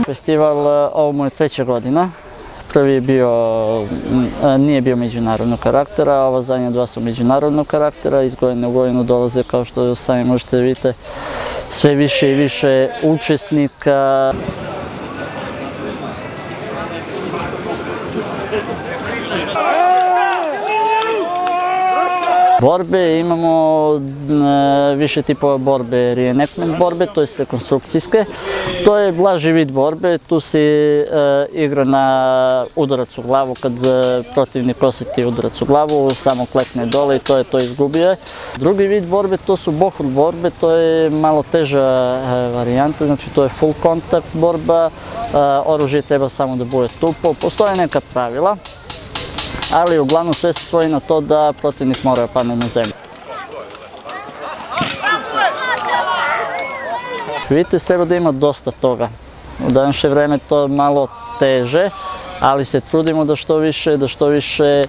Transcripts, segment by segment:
Festival, ovo mu je treća godina. Prvi je bio, nije bio međunarodnog karaktera, a ova zadnja dva su međunarodnog karaktera. Iz godine u godinu dolaze, kao što sami možete vidjeti, sve više i više učesnika. Borbe, imamo više tipova borbe, reenactment borbe, to je rekonstrukcijske. To je blaži vid borbe, tu se igra na udarac u glavu, kad protivnik osjeti udarac u glavu, samo klekne dole i to je to izgubio. Drugi vid borbe, to su bohut borbe, to je malo teža varijanta, znači to je full kontakt borba, oružje treba samo da bude tupo, postoje neka pravila. Ali uglavnom sve se svodi na to da protivnik mora da padne na zemlju. Vidite, treba da ima dosta toga. U današnje vreme to je malo teže, ali se trudimo da što više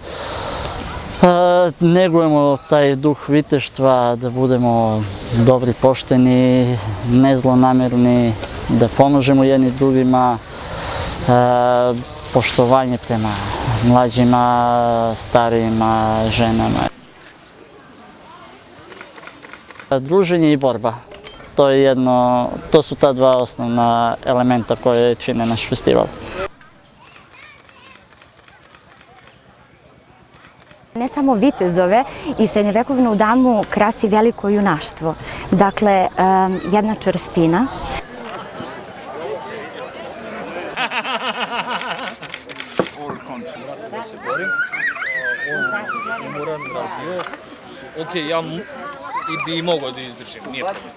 negujemo taj duh viteštva, da budemo dobri, pošteni, nezlonamerni, da pomožemo jedni drugima, poštovanje prema mlađima, starijima, ženama. Druženje i borba, to su ta dva osnovna elementa koje čine naš festival. Ne samo vitezove i srednjevekovnu damu krasi veliko junaštvo. Dakle, jedna čvrstina. Da se borim. On moram da bio. Ok, ja bi mogao da izdržim, nije problem.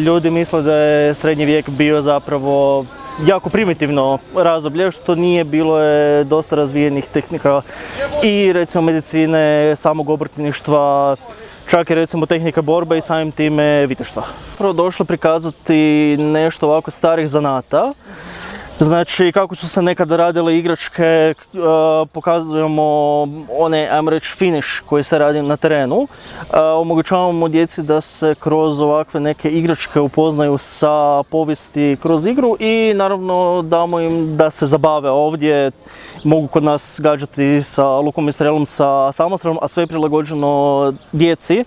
Ljudi misle da je srednji vijek bio zapravo jako primitivno razdoblje, što nije, bilo je dosta razvijenih tehnika i recimo medicine, samog obrtništva, čak i recimo tehnika borbe i samim time viteštva. Prvo došlo prikazati nešto ovako starih zanata. Znači, kako su se nekada radile igračke, pokazujemo one, ajmo reći, finish koji se radi na terenu. Omogućavamo djeci da se kroz ovakve neke igračke upoznaju sa povijesti kroz igru i naravno damo im da se zabave ovdje. Mogu kod nas gađati sa lukom i strelom, sa samostrelom, a sve je prilagođeno djeci.